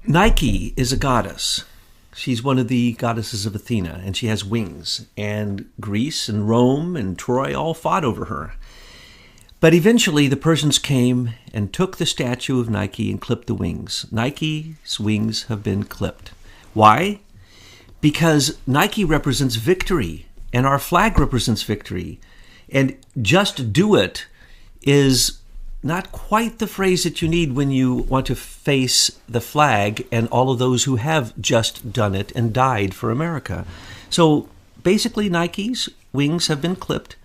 Nike is a goddess. She's one of the goddesses of Athena, and she has wings. And Greece and Rome and Troy all fought over her. But eventually the Persians came and took the statue of Nike and clipped the wings. Nike's wings have been clipped. Why? Because Nike represents victory, and our flag represents victory. And just do it is not quite the phrase that you need when you want to face the flag and all of those who have just done it and died for America. So basically Nike's wings have been clipped,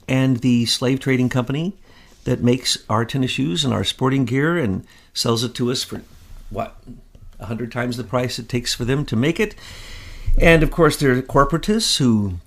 and the slave trading company that makes our tennis shoes and our sporting gear and sells it to us for, 100 times the price it takes for them to make it. And of course there are corporatists who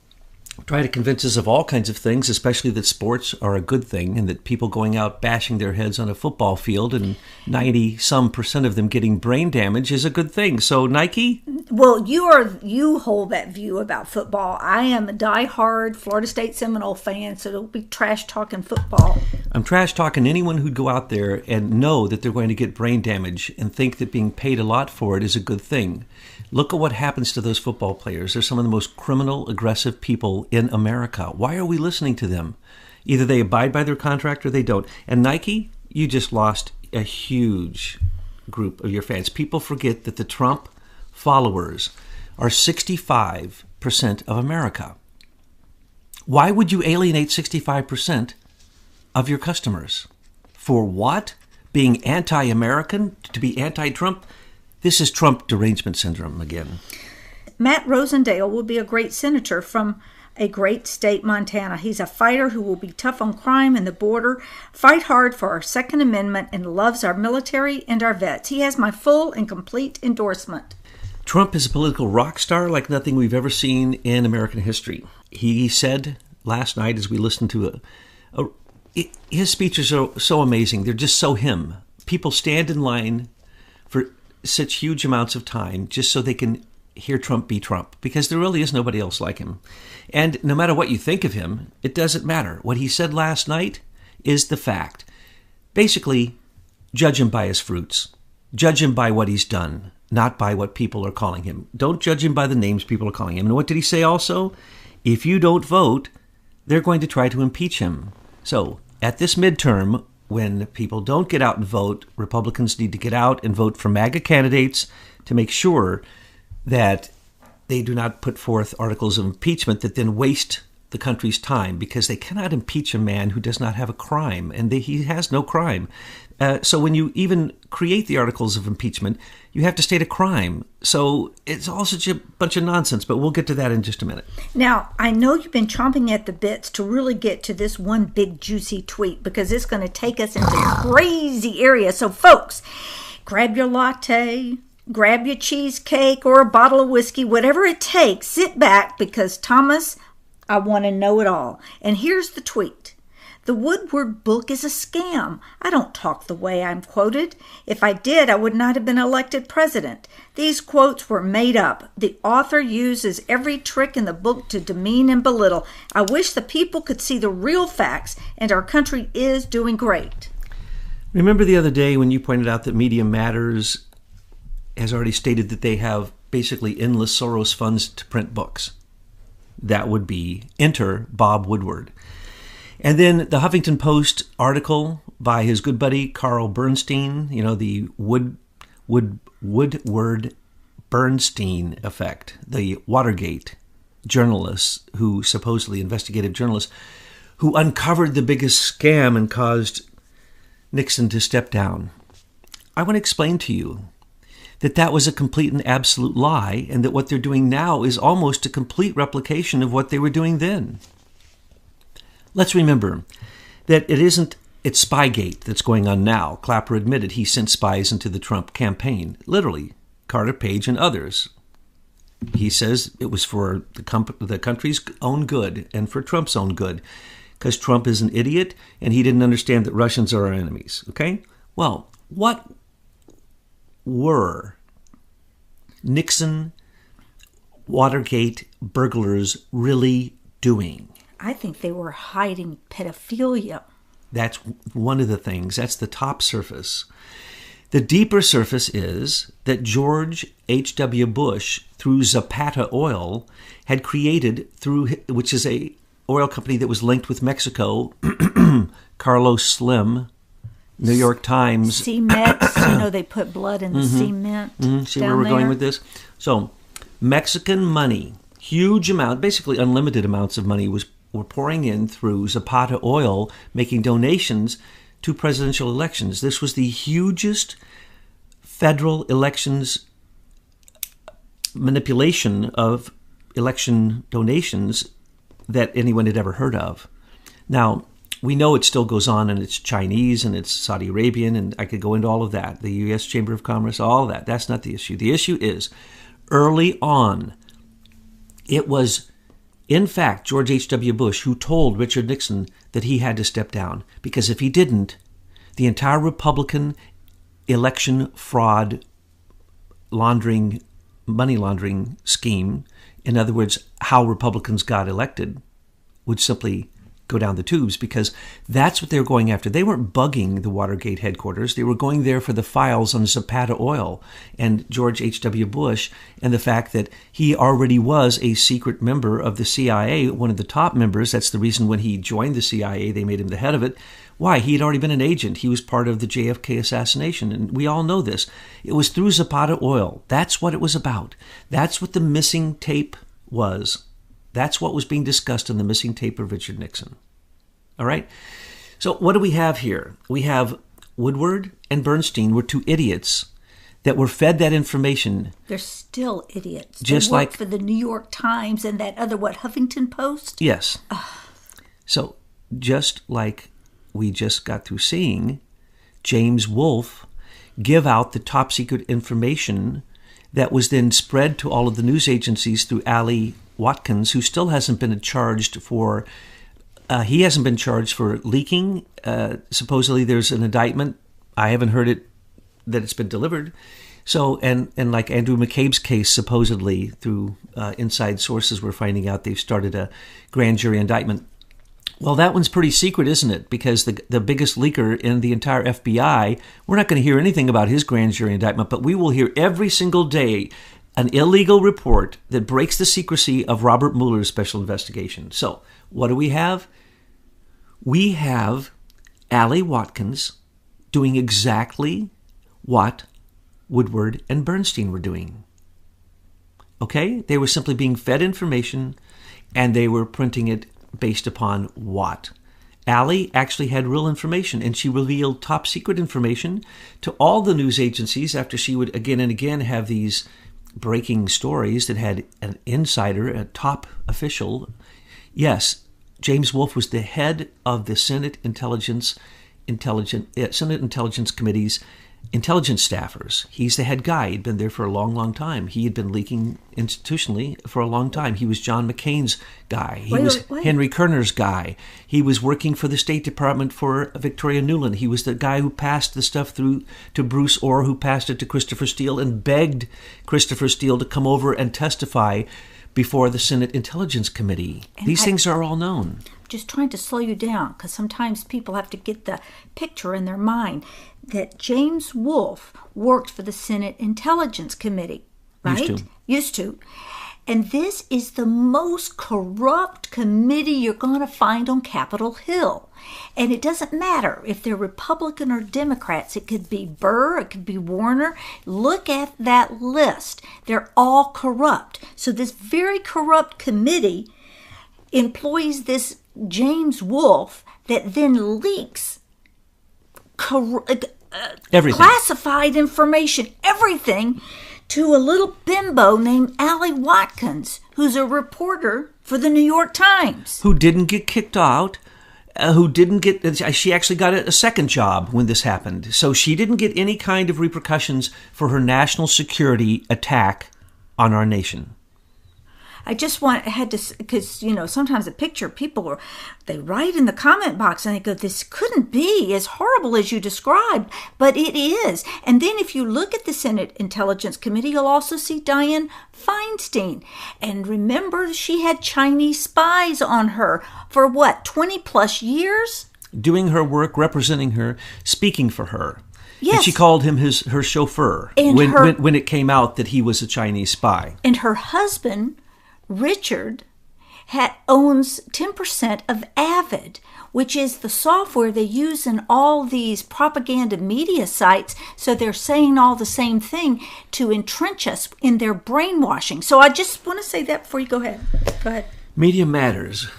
try to convince us of all kinds of things, especially that sports are a good thing and that people going out bashing their heads on a football field and 90% of them getting brain damage is a good thing. So Nike? Well, you hold that view about football. I am a diehard Florida State Seminole fan, so it'll be trash talking football. I'm trash talking anyone who'd go out there and know that they're going to get brain damage and think that being paid a lot for it is a good thing. Look at what happens to those football players. They're some of the most criminal, aggressive people in America. Why are we listening to them? Either they abide by their contract or they don't. And Nike, you just lost a huge group of your fans. People forget that the Trump followers are 65% of America. Why would you alienate 65% of your customers? For what? Being anti-American? To be anti-Trump? This is Trump derangement syndrome again. Matt Rosendale will be a great senator from a great state, Montana. He's a fighter who will be tough on crime and the border, fight hard for our Second Amendment, and loves our military and our vets. He has my full and complete endorsement. Trump is a political rock star like nothing we've ever seen in American history. He said last night as we listened to his speeches are so amazing. They're just so him. People stand in line for such huge amounts of time just so they can hear Trump be Trump, because there really is nobody else like him. And no matter what you think of him, it doesn't matter. What he said last night is the fact. Basically, judge him by his fruits. Judge him by what he's done, not by what people are calling him. Don't judge him by the names people are calling him. And what did he say also? If you don't vote, they're going to try to impeach him. So at this midterm, when people don't get out and vote, Republicans need to get out and vote for MAGA candidates to make sure that they do not put forth articles of impeachment that then waste the country's time, because they cannot impeach a man who does not have a crime, and he has no crime. So when you even create the articles of impeachment, you have to state a crime. So it's all such a bunch of nonsense, but we'll get to that in just a minute. Now, I know you've been chomping at the bits to really get to this one big juicy tweet, because it's going to take us into crazy area. So folks, grab your latte, grab your cheesecake or a bottle of whiskey, whatever it takes. Sit back, because Thomas, I want to know it all. And here's the tweet. The Woodward book is a scam. I don't talk the way I'm quoted. If I did, I would not have been elected president. These quotes were made up. The author uses every trick in the book to demean and belittle. I wish the people could see the real facts, and our country is doing great. Remember the other day when you pointed out that Media Matters has already stated that they have basically endless Soros funds to print books? That would be enter Bob Woodward. And then the Huffington Post article by his good buddy Carl Bernstein, the Woodward Bernstein effect, the Watergate journalists who supposedly investigative journalists who uncovered the biggest scam and caused Nixon to step down. I want to explain to you that was a complete and absolute lie, and that what they're doing now is almost a complete replication of what they were doing then. Let's remember that it's Spygate that's going on now. Clapper admitted he sent spies into the Trump campaign. Literally, Carter Page and others. He says it was for the country's own good and for Trump's own good, because Trump is an idiot and he didn't understand that Russians are our enemies. Okay? Well, what were Nixon, Watergate burglars really doing? I think they were hiding pedophilia. That's one of the things. That's the top surface. The deeper surface is that George H.W. Bush, through Zapata Oil, had created, which is a oil company that was linked with Mexico, Carlos Slim, New York Times. Cemex, they put blood in the cement. See where we're going with this? So, Mexican money, huge amount, basically unlimited amounts of money were pouring in through Zapata Oil, making donations to presidential elections. This was the hugest federal elections manipulation of election donations that anyone had ever heard of. Now, we know it still goes on, and it's Chinese and it's Saudi Arabian, and I could go into all of that. The U.S. Chamber of Commerce, all of that. That's not the issue. The issue is, early on, it was, in fact, George H.W. Bush who told Richard Nixon that he had to step down, because if he didn't, the entire Republican election fraud money laundering scheme, in other words, how Republicans got elected, would simply go down the tubes, because that's what they were going after. They weren't bugging the Watergate headquarters. They were going there for the files on Zapata Oil and George H.W. Bush, and the fact that he already was a secret member of the CIA, one of the top members. That's the reason when he joined the CIA, they made him the head of it. Why? He had already been an agent. He was part of the JFK assassination, and we all know this. It was through Zapata Oil. That's what it was about. That's what the missing tape was. That's what was being discussed in the missing tape of Richard Nixon. All right? So what do we have here? We have Woodward and Bernstein were two idiots that were fed that information. They're still idiots. Just they work like for the New York Times and that other, Huffington Post? Yes. So just like we just got through seeing James Wolfe give out the top secret information that was then spread to all of the news agencies through Ali Watkins, who still hasn't been charged for, he hasn't been charged for leaking. Supposedly there's an indictment. I haven't heard that it's been delivered. So, and like Andrew McCabe's case, supposedly through inside sources, we're finding out they've started a grand jury indictment. Well, that one's pretty secret, isn't it? Because the biggest leaker in the entire FBI, we're not going to hear anything about his grand jury indictment, but we will hear every single day an illegal report that breaks the secrecy of Robert Mueller's special investigation. So, what do we have? We have Ali Watkins doing exactly what Woodward and Bernstein were doing. Okay? They were simply being fed information, and they were printing it based upon what? Ali actually had real information, and she revealed top secret information to all the news agencies after she would again and again have these breaking stories that had an insider, a top official. Yes, James Wolfe was the head of the Senate Intelligence Committee's intelligence staffers. He's the head guy. He'd been there for a long, long time. He had been leaking institutionally for a long time. He was John McCain's guy. He was Henry Kerner's guy. He was working for the State Department for Victoria Nuland. He was the guy who passed the stuff through to Bruce Orr, who passed it to Christopher Steele and begged Christopher Steele to come over and testify before the Senate Intelligence Committee. And these things are all known. Just trying to slow you down, because sometimes people have to get the picture in their mind that James Wolfe worked for the Senate Intelligence Committee, right? Used to. And this is the most corrupt committee you're going to find on Capitol Hill. And it doesn't matter if they're Republican or Democrats. It could be Burr, it could be Warner. Look at that list. They're all corrupt. So this very corrupt committee employs this James Wolfe that then leaks classified information, everything, to a little bimbo named Ali Watkins, who's a reporter for the New York Times. Who didn't get kicked out, she actually got a second job when this happened. So she didn't get any kind of repercussions for her national security attack on our nation. I just had to, because, sometimes a picture, people they write in the comment box and they go, this couldn't be as horrible as you described, but it is. And then if you look at the Senate Intelligence Committee, you'll also see Dianne Feinstein. And remember, she had Chinese spies on her for 20 plus years? Doing her work, representing her, speaking for her. Yes. And she called him her chauffeur And when it came out that he was a Chinese spy. And her husband, Richard, owns 10% of Avid, which is the software they use in all these propaganda media sites. So they're saying all the same thing to entrench us in their brainwashing. So I just want to say that before you go ahead. Go ahead. Media matters.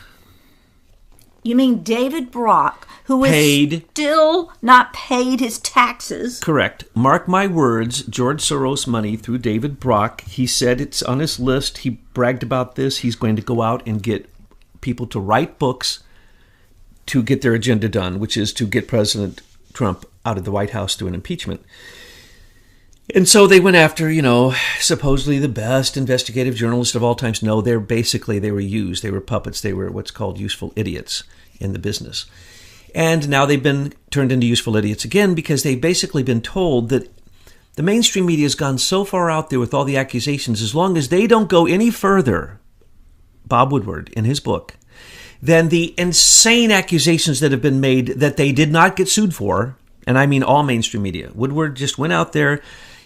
You mean David Brock, who is still not paid his taxes? Correct. Mark my words, George Soros money through David Brock. He said it's on his list. He bragged about this. He's going to go out and get people to write books to get their agenda done, which is to get President Trump out of the White House through an impeachment. And so they went after, supposedly the best investigative journalists of all times. No, they were used. They were puppets. They were what's called useful idiots in the business. And now they've been turned into useful idiots again because they've basically been told that the mainstream media has gone so far out there with all the accusations, as long as they don't go any further, Bob Woodward in his book, than the insane accusations that have been made that they did not get sued for, and I mean all mainstream media. Woodward just went out there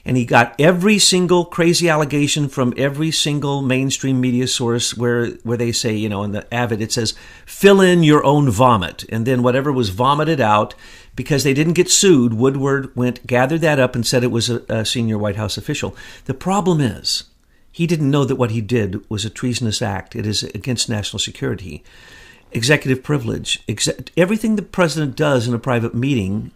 and he got every single crazy allegation from every single mainstream media source where they say, in the Avid, it says, fill in your own vomit. And then whatever was vomited out, because they didn't get sued, Woodward gathered that up and said it was a senior White House official. The problem is, he didn't know that what he did was a treasonous act. It is against national security. Executive privilege. Everything the president does in a private meeting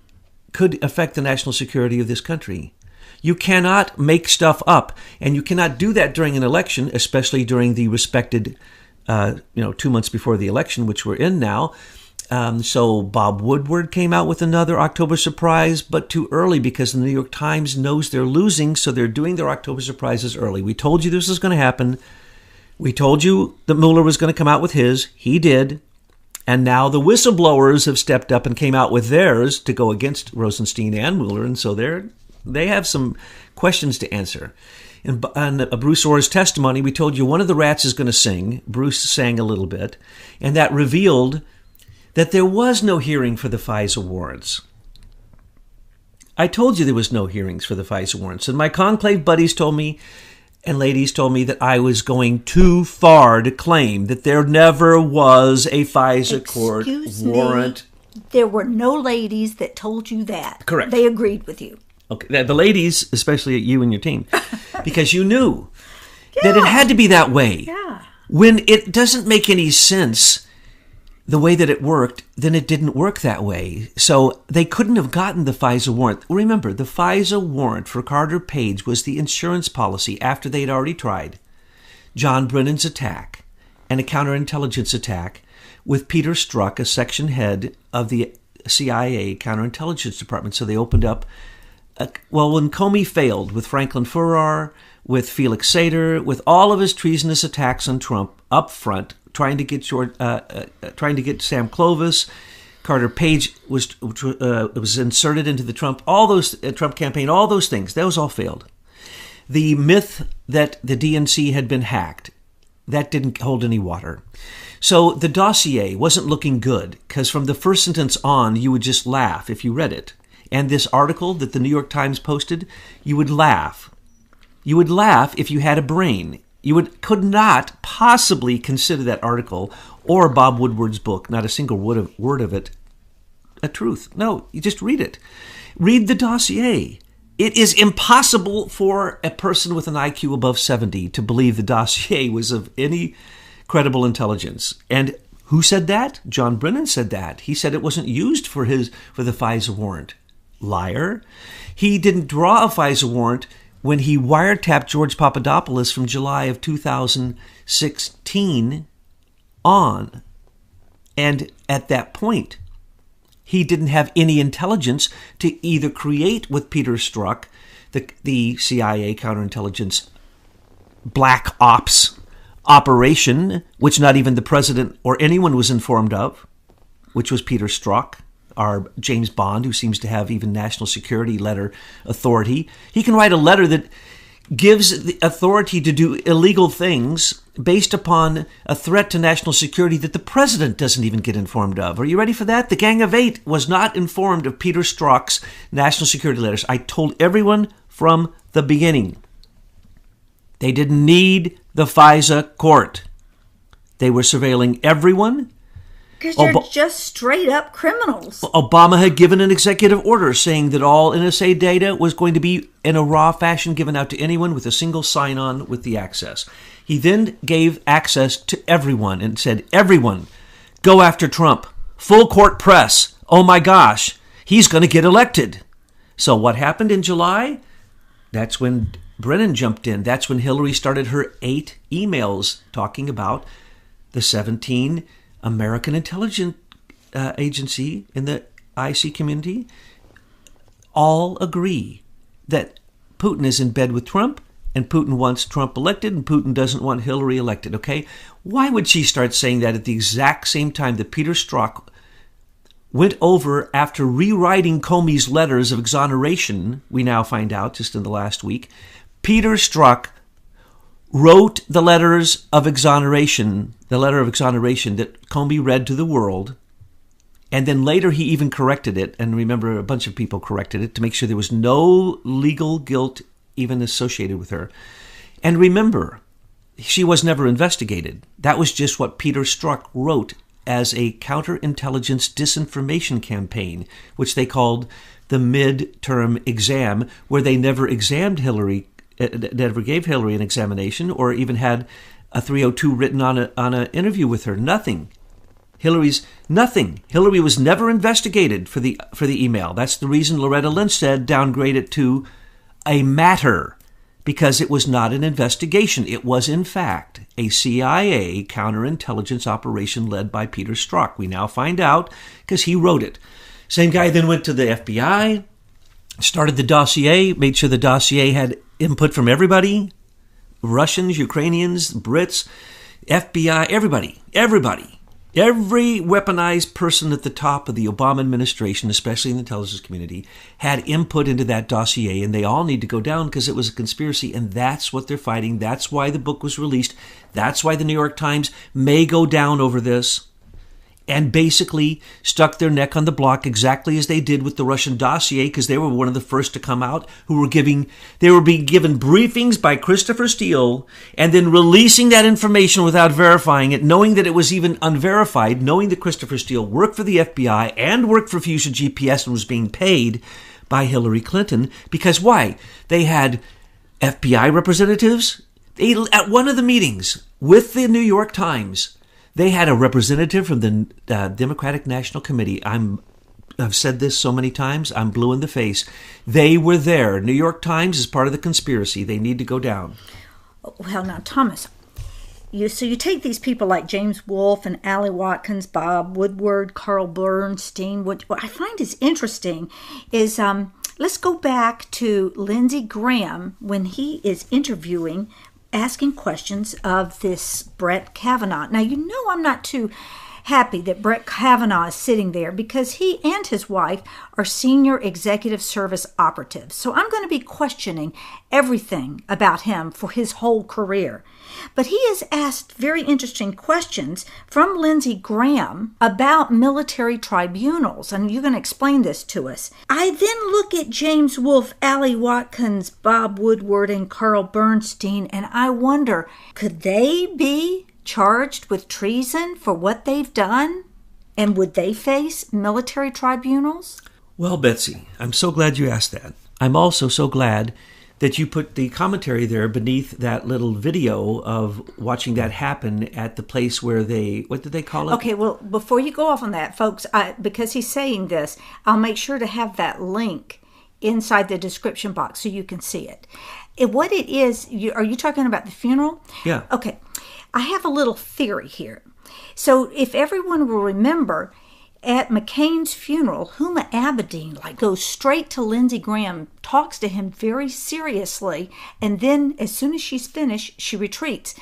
could affect the national security of this country. You cannot make stuff up, and you cannot do that during an election, especially during the respected, 2 months before the election, which we're in now. So Bob Woodward came out with another October surprise, but too early because the New York Times knows they're losing, so they're doing their October surprises early. We told you this was going to happen. We told you that Mueller was going to come out with his. He did. And now the whistleblowers have stepped up and came out with theirs to go against Rosenstein and Mueller, and so they have some questions to answer. In Bruce Orr's testimony, we told you one of the rats is going to sing. Bruce sang a little bit, and that revealed that there was no hearing for the FISA warrants. I told you there was no hearings for the FISA warrants, and my conclave buddies told me, and ladies told me, that I was going too far to claim that there never was a FISA court warrant. There were no ladies that told you that. Correct. They agreed with you. Okay, the ladies, especially you and your team, because you knew that it had to be that way. Yeah. When it doesn't make any sense the way that it worked, then it didn't work that way. So they couldn't have gotten the FISA warrant. Remember, the FISA warrant for Carter Page was the insurance policy after they'd already tried John Brennan's attack and a counterintelligence attack with Peter Strzok, a section head of the CIA counterintelligence department. So they opened up. When Comey failed with Franklin Farrar, with Felix Sater, with all of his treasonous attacks on Trump up front, trying to get Sam Clovis, Carter Page was inserted into the Trump campaign, all those things, those all failed. The myth that the DNC had been hacked, that didn't hold any water. So the dossier wasn't looking good, because from the first sentence on, you would just laugh if you read it. And this article that the New York Times posted, you would laugh. You would laugh if you had a brain. Could not possibly consider that article or Bob Woodward's book, not a single word of it, a truth. No, you just read it. Read the dossier. It is impossible for a person with an IQ above 70 to believe the dossier was of any credible intelligence. And who said that? John Brennan said that. He said it wasn't used for the FISA warrant. Liar. He didn't draw a FISA warrant when he wiretapped George Papadopoulos from July of 2016 on. And at that point, he didn't have any intelligence to either create with Peter Strzok, the CIA counterintelligence black ops operation, which not even the president or anyone was informed of, which was Peter Strzok, our James Bond, who seems to have even national security letter authority. He can write a letter that gives the authority to do illegal things based upon a threat to national security that the president doesn't even get informed of. Are you ready for that? The Gang of Eight was not informed of Peter Strzok's national security letters. I told everyone from the beginning. They didn't need the FISA court. They were surveilling everyone. Because you're just straight up criminals. Obama had given an executive order saying that all NSA data was going to be in a raw fashion given out to anyone with a single sign-on with the access. He then gave access to everyone and said, everyone, go after Trump. Full court press. Oh my gosh, he's going to get elected. So what happened in July? That's when Brennan jumped in. That's when Hillary started her 8 emails talking about the 17 American intelligence agency in the IC community all agree that Putin is in bed with Trump and Putin wants Trump elected and Putin doesn't want Hillary elected, okay? Why would she start saying that at the exact same time that Peter Strzok went over after rewriting Comey's letters of exoneration, we now find out just in the last week, Peter Strzok wrote the letters of exoneration, the letter of exoneration that Comey read to the world, and then later he even corrected it, and remember a bunch of people corrected it to make sure there was no legal guilt even associated with her. And remember, she was never investigated. That was just what Peter Strzok wrote as a counterintelligence disinformation campaign, which they called the midterm exam, where they never examined Hillary, never gave Hillary an examination or even had a 302 written on an interview with her. Nothing. Hillary was never investigated for the email. That's the reason Loretta Lynch said downgrade it to a matter, because it was not an investigation. It was, in fact, a CIA counterintelligence operation led by Peter Strzok. We now find out because he wrote it. Same guy then went to the FBI, started the dossier, made sure the dossier had input from everybody, Russians, Ukrainians, Brits, FBI, everybody. Every weaponized person at the top of the Obama administration, especially in the intelligence community, had input into that dossier, and they all need to go down because it was a conspiracy, and that's what they're fighting. That's why the book was released. That's why the New York Times may go down over this, and basically stuck their neck on the block exactly as they did with the Russian dossier, because they were one of the first to come out they were being given briefings by Christopher Steele and then releasing that information without verifying it, knowing that it was even unverified, knowing that Christopher Steele worked for the FBI and worked for Fusion GPS and was being paid by Hillary Clinton. Because why? They had FBI representatives. At one of the meetings with the New York Times, they had a representative from the Democratic National Committee. I've said this so many times, I'm blue in the face. They were there. New York Times is part of the conspiracy. They need to go down. Well, now, Thomas, you take these people like James Wolfe and Allie Watkins, Bob Woodward, Carl Bernstein. What I find is interesting is let's go back to Lindsey Graham when he is interviewing, asking questions of this Brett Kavanaugh. Now, I'm not too happy that Brett Kavanaugh is sitting there because he and his wife are senior executive service operatives. So I'm going to be questioning everything about him for his whole career. But he has asked very interesting questions from Lindsey Graham about military tribunals, and you're going to explain this to us. I then look at James Wolfe, Allie Watkins, Bob Woodward, and Carl Bernstein, and I wonder, could they be charged with treason for what they've done? And would they face military tribunals? Well, Betsy, I'm so glad you asked that. I'm also so glad that you put the commentary there beneath that little video of watching that happen at the place where what did they call it? Okay, well, before you go off on that, folks, because he's saying this, I'll make sure to have that link inside the description box so you can see it. What it is, are you talking about the funeral? Yeah. Okay, I have a little theory here. So if everyone will remember, at McCain's funeral, Huma Abedin goes straight to Lindsey Graham, talks to him very seriously, and then as soon as she's finished, she retreats.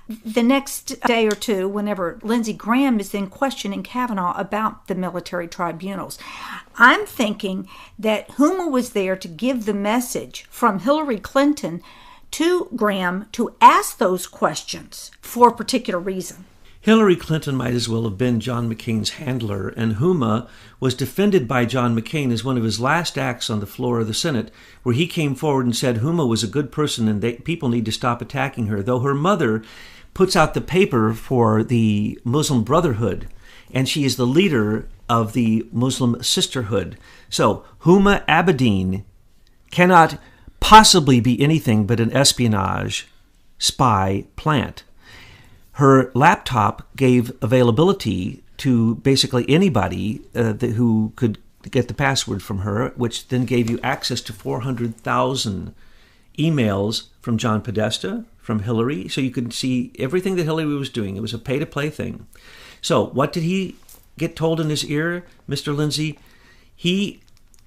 The next day or two, whenever Lindsey Graham is then questioning Kavanaugh about the military tribunals, I'm thinking that Huma was there to give the message from Hillary Clinton to Graham to ask those questions for a particular reason. Hillary Clinton might as well have been John McCain's handler, and Huma was defended by John McCain as one of his last acts on the floor of the Senate, where he came forward and said Huma was a good person and people need to stop attacking her, though her mother puts out the paper for the Muslim Brotherhood, and she is the leader of the Muslim Sisterhood. So Huma Abedin cannot possibly be anything but an espionage spy plant. Her laptop gave availability to basically anybody who could get the password from her, which then gave you access to 400,000 emails from John Podesta, from Hillary, so you could see everything that Hillary was doing. It was a pay-to-play thing. So what did he get told in his ear, Mr. Lindsay?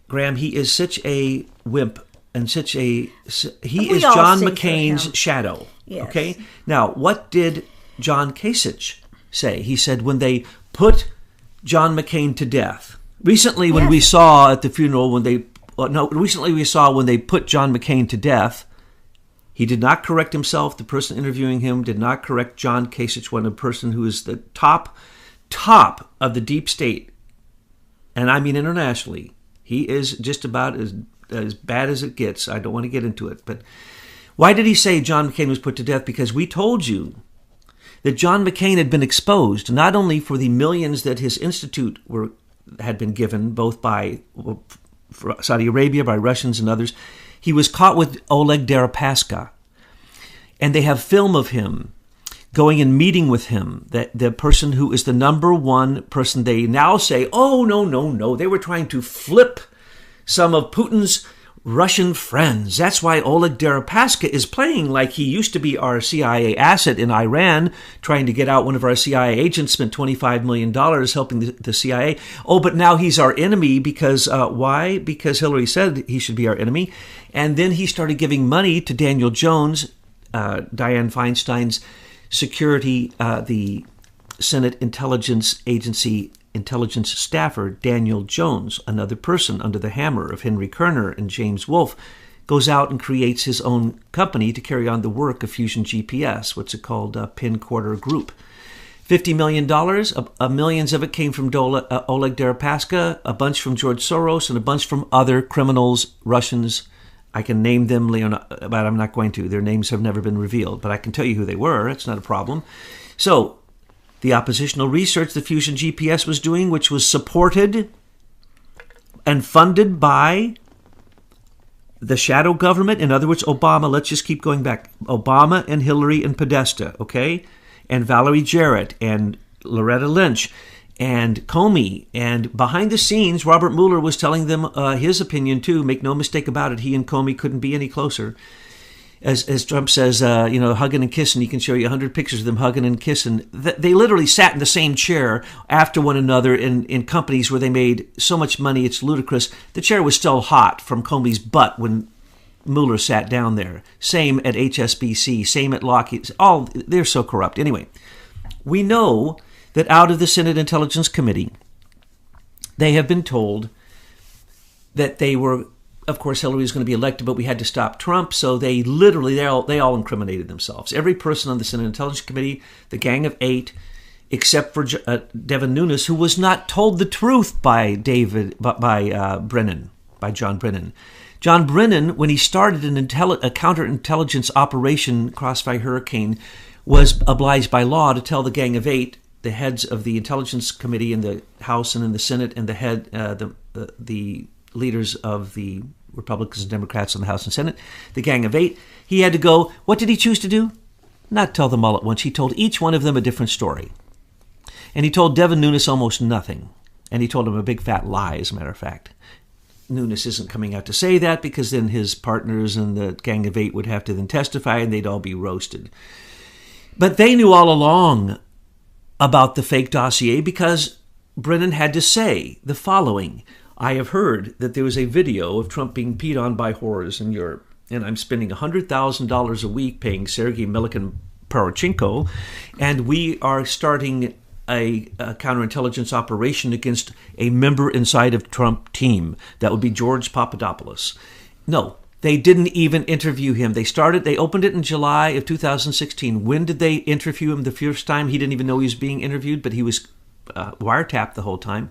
Graham, he is such a wimp and he is John McCain's shadow. Yes. Okay? Now, what did John Kasich say? He said when they put John McCain to death. Recently, when we saw at the funeral, when they put John McCain to death, he did not correct himself. The person interviewing him did not correct John Kasich, one of the person who is the top of the deep state, and I mean internationally. He is just about as bad as it gets. I don't want to get into it, but why did he say John McCain was put to death? Because we told you that John McCain had been exposed not only for the millions that his institute had been given, both by Saudi Arabia, by Russians and others. He was caught with Oleg Deripaska, and they have film of him going and meeting with him, the person who is the number one person. They now say, oh, no, they were trying to flip some of Putin's Russian friends. That's why Oleg Deripaska is playing like he used to be our CIA asset in Iran, trying to get out one of our CIA agents, spent $25 million helping the CIA. Oh, but now he's our enemy because, why? Because Hillary said he should be our enemy. And then he started giving money to Daniel Jones, Dianne Feinstein's security, the Senate Intelligence Agency intelligence staffer Daniel Jones, another person under the hammer of Henry Kerner and James Wolfe, goes out and creates his own company to carry on the work of Fusion GPS, what's it called, Pin Quarter Group. $50 million, millions of it came from Oleg Deripaska, a bunch from George Soros, and a bunch from other criminals, Russians. I can name them, but I'm not going to. Their names have never been revealed, but I can tell you who they were. It's not a problem. So, the oppositional research the Fusion GPS was doing, which was supported and funded by the shadow government, in other words, Obama, let's just keep going back, Obama and Hillary and Podesta, okay? And Valerie Jarrett and Loretta Lynch and Comey. And behind the scenes, Robert Mueller was telling them his opinion too. Make no mistake about it, he and Comey couldn't be any closer. As Trump says, hugging and kissing, he can show you 100 pictures of them hugging and kissing. They literally sat in the same chair after one another in companies where they made so much money, it's ludicrous. The chair was still hot from Comey's butt when Mueller sat down there. Same at HSBC, same at Lockheed. They're so corrupt. Anyway, we know that out of the Senate Intelligence Committee, they have been told that they were, of course, Hillary was going to be elected, but we had to stop Trump. So they all incriminated themselves. Every person on the Senate Intelligence Committee, the Gang of Eight, except for Devin Nunes, who was not told the truth by John Brennan. John Brennan, when he started a counterintelligence operation, Crossfire Hurricane, was obliged by law to tell the Gang of Eight, the heads of the Intelligence Committee in the House and in the Senate, and the leaders of the Republicans and Democrats in the House and Senate, the Gang of Eight. He had to go. What did he choose to do? Not tell them all at once. He told each one of them a different story. And he told Devin Nunes almost nothing. And he told him a big fat lie, as a matter of fact. Nunes isn't coming out to say that because then his partners in the Gang of Eight would have to then testify and they'd all be roasted. But they knew all along about the fake dossier because Brennan had to say the following: I have heard that there was a video of Trump being peed on by whores in Europe, and I'm spending $100,000 a week paying Sergei Milikin Poroshenko, and we are starting a counterintelligence operation against a member inside of Trump team. That would be George Papadopoulos. No, They didn't even interview him. They opened it in July of 2016. When did they interview him the first time? He didn't even know he was being interviewed, but he was wiretapped the whole time.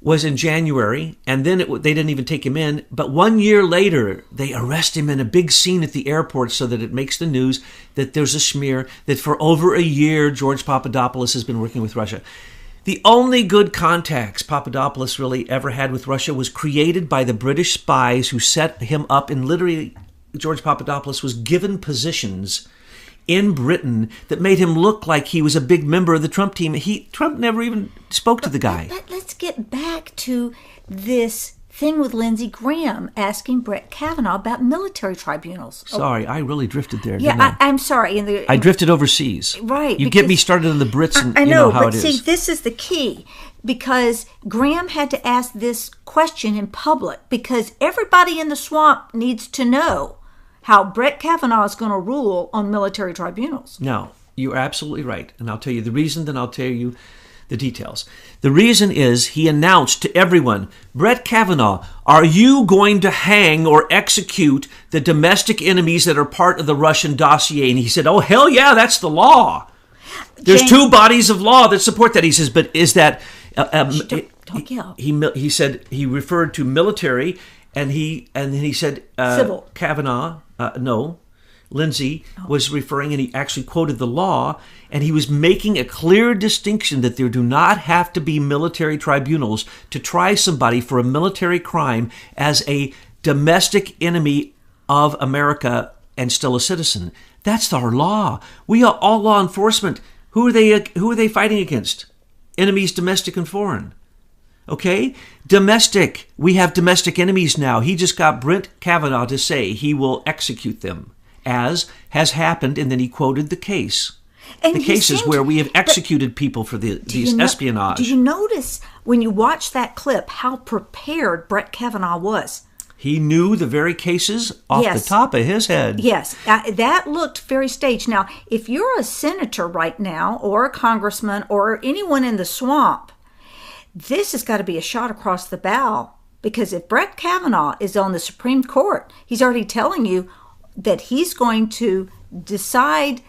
Was in January, and then they didn't even take him in. But 1 year later, they arrest him in a big scene at the airport so that it makes the news that there's a smear that for over a year, George Papadopoulos has been working with Russia. The only good contacts Papadopoulos really ever had with Russia was created by the British spies who set him up, and literally George Papadopoulos was given positions in Britain that made him look like he was a big member of the Trump team. Trump never even spoke to the guy. But let's get back to this thing with Lindsey Graham asking Brett Kavanaugh about military tribunals. Sorry, I really drifted there. Yeah, I'm sorry. I drifted overseas. Right. You get me started on the Brits, and I know, you know how but it is. see, this is the key, because Graham had to ask this question in public because everybody in the swamp needs to know how Brett Kavanaugh is going to rule on military tribunals. No, you're absolutely right. And I'll tell you the reason, then I'll tell you the details. The reason is he announced to everyone, Brett Kavanaugh, are you going to hang or execute the domestic enemies that are part of the Russian dossier? And he said, oh, hell yeah, that's the law. There's two bodies of law that support that. He says, but is that... Don't yell. He said, he referred to military, and then he said... Civil. Kavanaugh, Lindsey was referring, and he actually quoted the law, and he was making a clear distinction that there do not have to be military tribunals to try somebody for a military crime as a domestic enemy of America and still a citizen. That's our law. We are all law enforcement. Who are they fighting against? Enemies, domestic and foreign. Okay? Domestic. We have domestic enemies now. He just got Brett Kavanaugh to say he will execute them, as has happened, and then he quoted the case. And the cases where we have executed people for these espionage. Did you notice when you watch that clip how prepared Brett Kavanaugh was? He knew the very cases off the top of his head. Yes, that looked very staged. Now, if you're a senator right now, or a congressman, or anyone in the swamp, this has got to be a shot across the bow. Because if Brett Kavanaugh is on the Supreme Court, he's already telling you that he's going to decide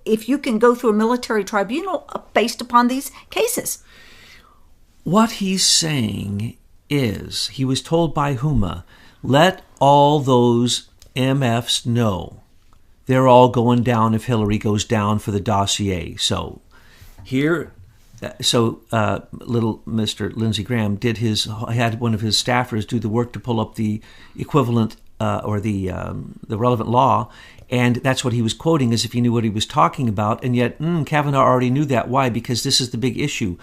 if you can go through a military tribunal based upon these cases. What he's saying is, he was told by Huma, let all those MFs know they're all going down if Hillary goes down for the dossier. So little Mr. Lindsey Graham had one of his staffers do the work to pull up the equivalent or the relevant law, and that's what he was quoting as if he knew what he was talking about, and yet Kavanaugh already knew that. Why? Because this is the big issue.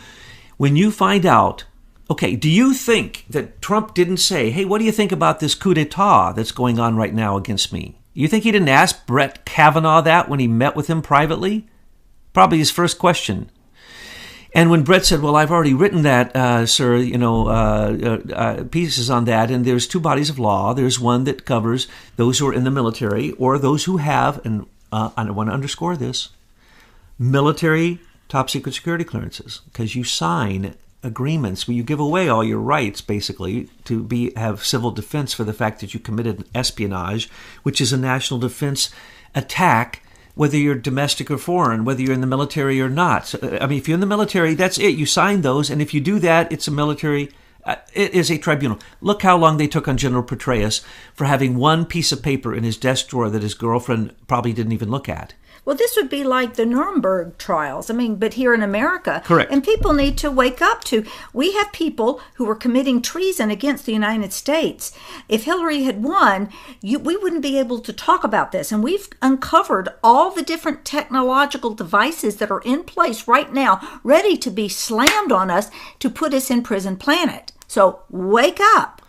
When you find out, okay, do you think that Trump didn't say, hey, what do you think about this coup d'etat that's going on right now against me? You think he didn't ask Brett Kavanaugh that when he met with him privately? Probably his first question. And when Brett said, well, I've already written that, sir, pieces on that, and there's two bodies of law. There's one that covers those who are in the military or those who have, and I want to underscore this, military top secret security clearances, because you sign agreements where you give away all your rights, basically, to have civil defense for the fact that you committed espionage, which is a national defense attack, whether you're domestic or foreign, whether you're in the military or not. So, if you're in the military, that's it. You sign those, and if you do that, it's a military, it is a tribunal. Look how long they took on General Petraeus for having one piece of paper in his desk drawer that his girlfriend probably didn't even look at. Well, this would be like the Nuremberg trials. But here in America. Correct. And people need to wake up to, we have people who were committing treason against the United States. If Hillary had won, we wouldn't be able to talk about this. And we've uncovered all the different technological devices that are in place right now, ready to be slammed on us to put us in prison planet. So wake up.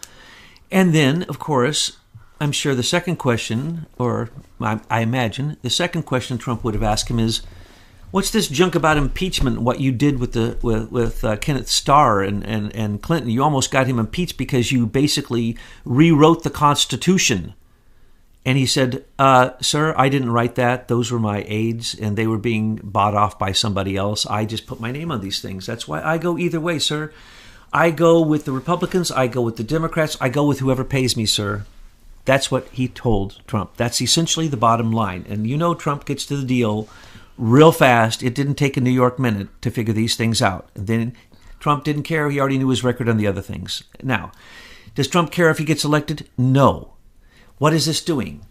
And then, of course, I'm sure the second question, or I imagine the second question Trump would have asked him is, what's this junk about impeachment? What you did with Kenneth Starr and Clinton? You almost got him impeached because you basically rewrote the Constitution. And he said, sir, I didn't write that. Those were my aides, and they were being bought off by somebody else. I just put my name on these things. That's why I go either way, sir. I go with the Republicans. I go with the Democrats. I go with whoever pays me, sir. That's what he told Trump. That's essentially the bottom line. And you know Trump gets to the deal real fast. It didn't take a New York minute to figure these things out. And then Trump didn't care. He already knew his record on the other things. Now, does Trump care if he gets elected? No. What is this doing?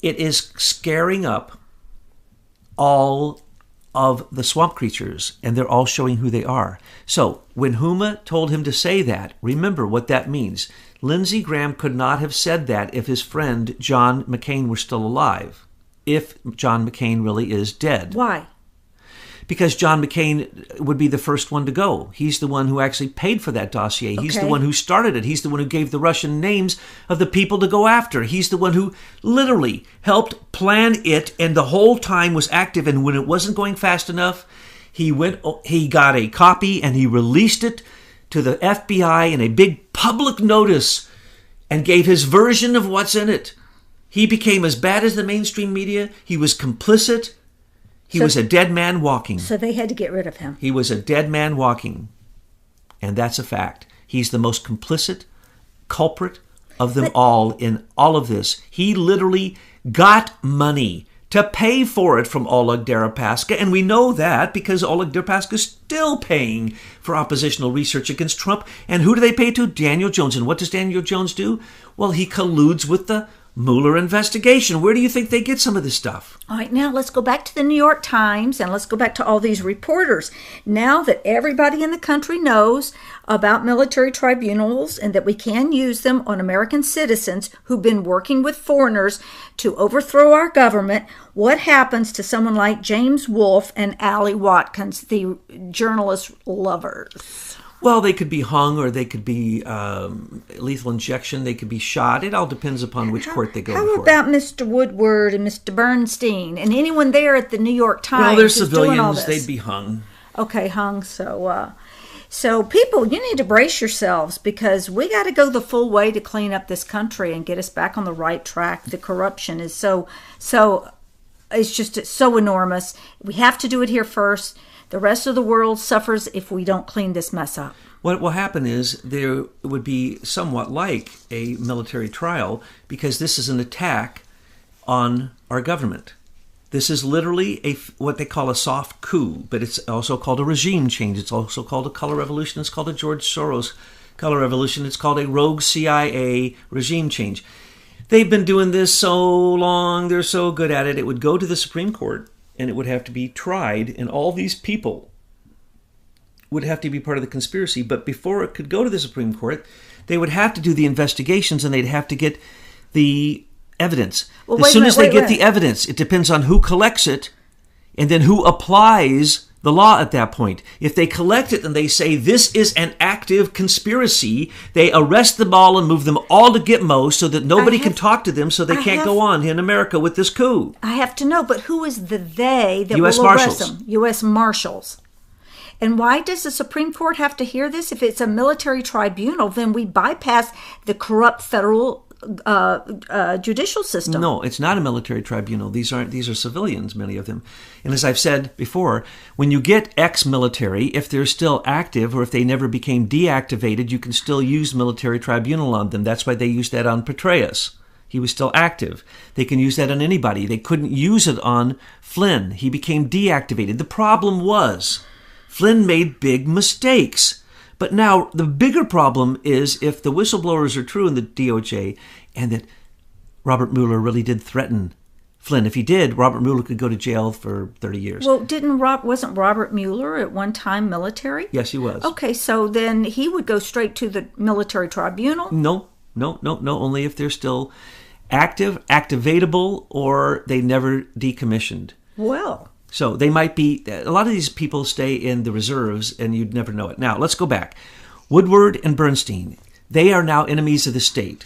It is scaring up all of the swamp creatures, and they're all showing who they are. So when Huma told him to say that, remember what that means. Lindsey Graham could not have said that if his friend John McCain were still alive, if John McCain really is dead. Why? Because John McCain would be the first one to go. He's the one who actually paid for that dossier. He's the one who started it. He's the one who gave the Russian names of the people to go after. He's the one who literally helped plan it, and the whole time was active. And when it wasn't going fast enough, he got a copy and he released it to the FBI in a big public notice and gave his version of what's in it. He became as bad as the mainstream media. He was complicit. He was a dead man walking. So they had to get rid of him. He was a dead man walking. And that's a fact. He's the most complicit culprit of them all in all of this. He literally got money to pay for it from Oleg Deripaska. And we know that because Oleg Deripaska is still paying for oppositional research against Trump. And who do they pay to? Daniel Jones. And what does Daniel Jones do? Well, he colludes with the Mueller investigation. Where do you think they get some of this stuff? All right, now let's go back to the New York Times and let's go back to all these reporters. Now that everybody in the country knows about military tribunals and that we can use them on American citizens who've been working with foreigners to overthrow our government, what happens to someone like James Wolfe and Allie Watkins, the journalist lovers? Well, they could be hung or they could be lethal injection. They could be shot. It all depends upon which court they go before. How about Mr. Woodward and Mr. Bernstein and anyone there at the New York Times? Well, they're civilians. They'd be hung. Okay, hung. So people, you need to brace yourselves because we got to go the full way to clean up this country and get us back on the right track. The corruption is so it's so enormous. We have to do it here first. The rest of the world suffers if we don't clean this mess up. What will happen is there would be somewhat like a military trial because this is an attack on our government. This is literally what they call a soft coup, but it's also called a regime change. It's also called a color revolution. It's called a George Soros color revolution. It's called a rogue CIA regime change. They've been doing this so long. They're so good at it. It would go to the Supreme Court. And it would have to be tried, and all these people would have to be part of the conspiracy. But before it could go to the Supreme Court, they would have to do the investigations, and they'd have to get the evidence. Well, as soon as they get the evidence, it depends on who collects it, and then who applies the law at that point. If they collect it and they say this is an active conspiracy, they arrest them all and move them all to Gitmo so that nobody can talk to them so they can't go on in America with this coup. I have to know, but who is the they that U.S. will Marshals. arrest them? U.S. Marshals. And why does the Supreme Court have to hear this? If it's a military tribunal, then we bypass the corrupt federal judicial system. No, it's not a military tribunal. These are civilians, many of them. And as I've said before, when you get ex-military, if they're still active or if they never became deactivated, you can still use military tribunal on them. That's why they used that on Petraeus. He was still active. They can use that on anybody. They couldn't use it on Flynn. He became deactivated. The problem was Flynn made big mistakes. But now the bigger problem is if the whistleblowers are true in the DOJ and that Robert Mueller really did threaten Flynn. If he did, Robert Mueller could go to jail for 30 years. Well, wasn't Robert Mueller at one time military? Yes, he was. Okay, so then he would go straight to the military tribunal? No. Only if they're still active, activatable, or they never decommissioned. Well. So they might be, a lot of these people stay in the reserves and you'd never know it. Now, let's go back. Woodward and Bernstein, they are now enemies of the state.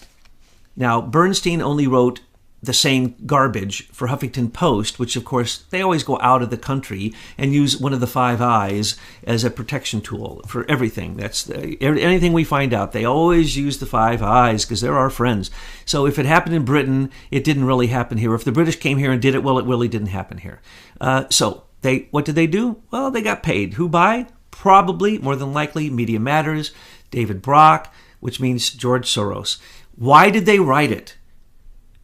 Now, Bernstein only wrote the same garbage for Huffington Post, which of course they always go out of the country and use one of the Five Eyes as a protection tool for everything. That's anything we find out. They always use the Five Eyes because they're our friends. So if it happened in Britain, it didn't really happen here. If the British came here and did it, well, it really didn't happen here. So what did they do? Well, they got paid. Who by? Probably, more than likely, Media Matters, David Brock, which means George Soros. Why did they write it?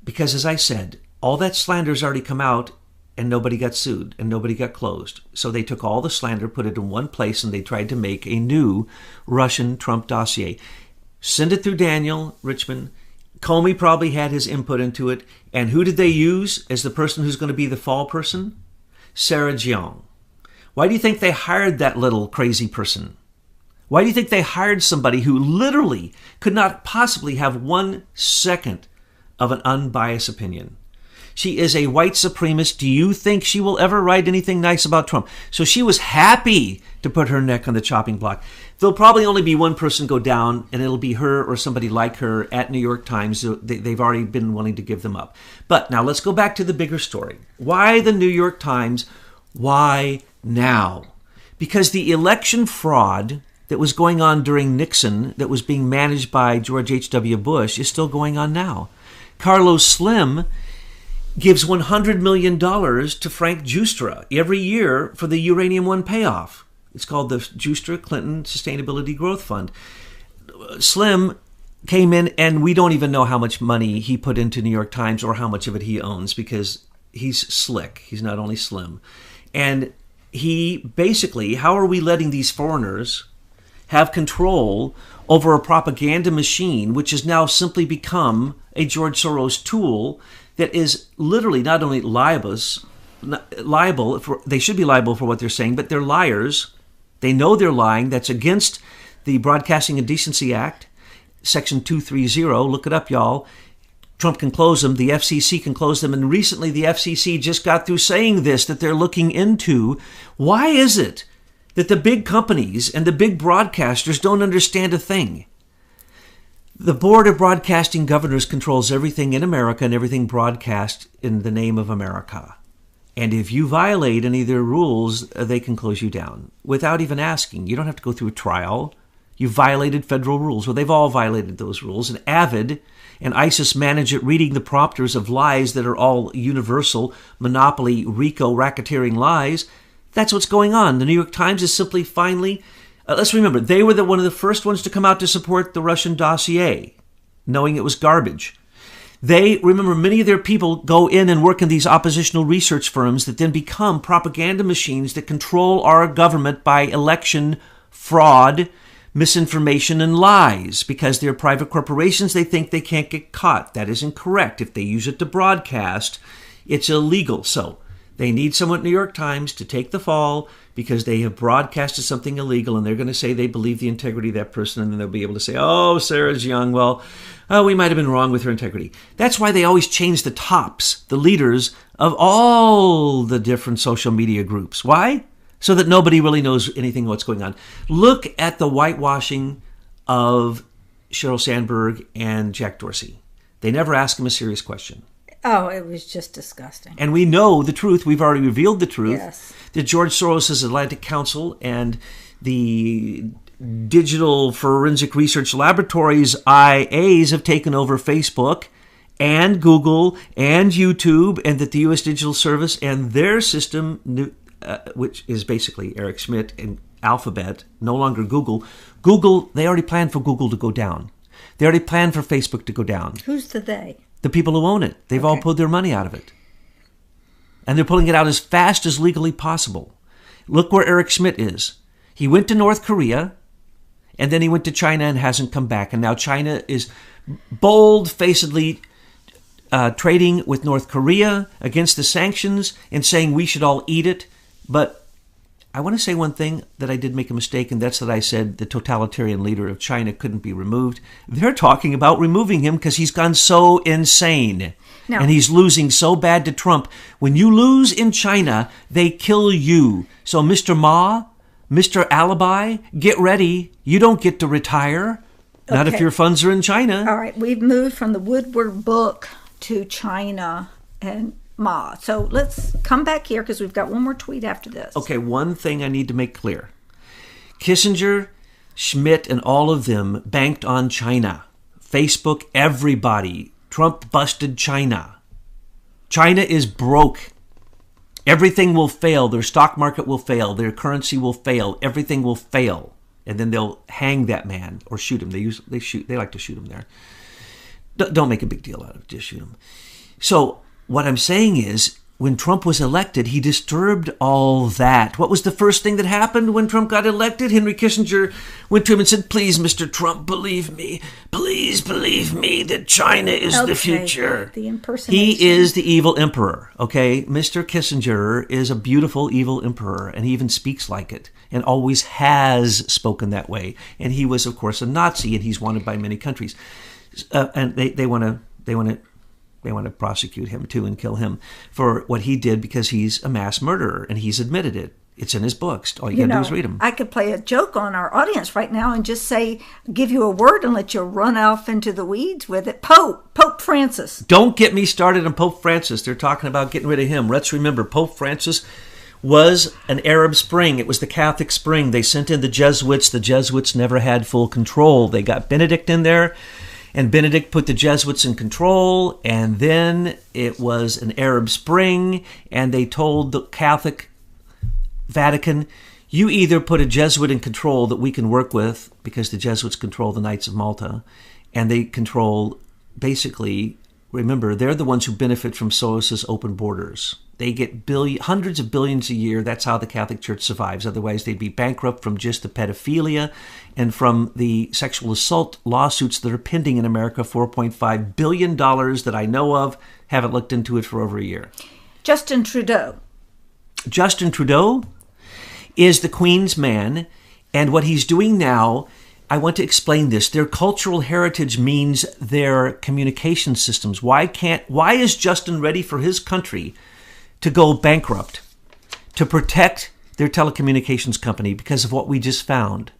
Because, as I said, all that slander's already come out, and nobody got sued and nobody got closed. So they took all the slander, put it in one place, and they tried to make a new Russian Trump dossier. Send it through Daniel Richman. Comey probably had his input into it. And who did they use as the person who's going to be the fall person? Sarah Jiang. Why do you think they hired that little crazy person? Why do you think they hired somebody who literally could not possibly have 1 second of an unbiased opinion? She is a white supremacist. Do you think she will ever write anything nice about Trump? So she was happy to put her neck on the chopping block. There'll probably only be one person go down, and it'll be her or somebody like her at New York Times. They've already been willing to give them up. But now let's go back to the bigger story. Why the New York Times? Why now? Because the election fraud that was going on during Nixon, that was being managed by George H.W. Bush, is still going on now. Carlos Slim gives $100 million to Frank Giustra every year for the Uranium One payoff. It's called the Giustra-Clinton Sustainability Growth Fund. Slim came in, and we don't even know how much money he put into New York Times or how much of it he owns, because he's slick. He's not only slim. And he basically, how are we letting these foreigners have control over a propaganda machine, which has now simply become a George Soros tool that is literally not only they should be liable for what they're saying, but they're liars. They know they're lying. That's against the Broadcasting and Decency Act, Section 230. Look it up, y'all. Trump can close them. The FCC can close them. And recently the FCC just got through saying this, that they're looking into why is it that the big companies and the big broadcasters don't understand a thing. The Board of Broadcasting Governors controls everything in America and everything broadcast in the name of America. And if you violate any of their rules, they can close you down without even asking. You don't have to go through a trial. You violated federal rules. Well, they've all violated those rules. And Avid and ISIS manage it, reading the prompters of lies that are all universal, monopoly, RICO, racketeering lies. That's what's going on. The New York Times is simply finally... let's remember, they were one of the first ones to come out to support the Russian dossier, knowing it was garbage. Many of their people go in and work in these oppositional research firms that then become propaganda machines that control our government by election fraud, misinformation, and lies. Because they're private corporations, they think they can't get caught. That is incorrect. If they use it to broadcast, it's illegal. So they need someone at New York Times to take the fall because they have broadcasted something illegal, and they're going to say they believe the integrity of that person, and then they'll be able to say, oh, Sarah's young. Well, we might have been wrong with her integrity. That's why they always change the tops, the leaders of all the different social media groups. Why? So that nobody really knows anything what's going on. Look at the whitewashing of Sheryl Sandberg and Jack Dorsey. They never ask him a serious question. Oh, it was just disgusting. And we know the truth. We've already revealed the truth. Yes. That George Soros' Atlantic Council and the Digital Forensic Research Laboratories, IAs, have taken over Facebook and Google and YouTube, and that the U.S. Digital Service and their system, which is basically Eric Schmidt and Alphabet, no longer Google. Google, they already planned for Google to go down. They already planned for Facebook to go down. Who's the they? The people who own it. They've all pulled their money out of it. And they're pulling it out as fast as legally possible. Look where Eric Schmidt is. He went to North Korea, and then he went to China and hasn't come back. And now China is bold-facedly trading with North Korea against the sanctions and saying we should all eat it. But I want to say one thing, that I did make a mistake, and that's that I said the totalitarian leader of China couldn't be removed. They're talking about removing him because he's gone so insane. No. And he's losing so bad to Trump. When you lose in China, they kill you. So Mr. Ma, Mr. Alibi, get ready. You don't get to retire. Not if your funds are in China. All right, we've moved from the Woodward book to China and Ma. So let's come back here because we've got one more tweet after this. Okay, one thing I need to make clear. Kissinger, Schmidt, and all of them banked on China. Facebook, everybody. Trump busted China. China is broke. Everything will fail. Their stock market will fail. Their currency will fail. Everything will fail. And then they'll hang that man or shoot him. They like to shoot him there. Don't make a big deal out of it. Just shoot him. So what I'm saying is, when Trump was elected, he disturbed all that. What was the first thing that happened when Trump got elected? Henry Kissinger went to him and said, please, Mr. Trump, believe me. Please believe me that China is the future. The impersonation. He is the evil emperor, okay? Mr. Kissinger is a beautiful evil emperor, and he even speaks like it, and always has spoken that way. And he was, of course, a Nazi, and he's wanted by many countries. And they want to prosecute him too and kill him for what he did because he's a mass murderer, and he's admitted it. It's in his books. All you got to do is read them. I could play a joke on our audience right now and just say, give you a word and let you run off into the weeds with it. Pope Francis. Don't get me started on Pope Francis. They're talking about getting rid of him. Let's remember, Pope Francis was an Arab Spring. It was the Catholic Spring. They sent in the Jesuits. The Jesuits never had full control. They got Benedict in there, and Benedict put the Jesuits in control, and then it was an Arab Spring, and they told the Catholic Vatican, you either put a Jesuit in control that we can work with, because the Jesuits control the Knights of Malta, and they control, basically, remember, they're the ones who benefit from Soros's open borders. They get hundreds of billions a year. That's how the Catholic Church survives. Otherwise, they'd be bankrupt from just the pedophilia and from the sexual assault lawsuits that are pending in America, $4.5 billion that I know of. Haven't looked into it for over a year. Justin Trudeau. Justin Trudeau is the Queen's man, and what he's doing now, I want to explain this. Their cultural heritage means their communication systems. Why is Justin ready for his country to go bankrupt, to protect their telecommunications company because of what we just found?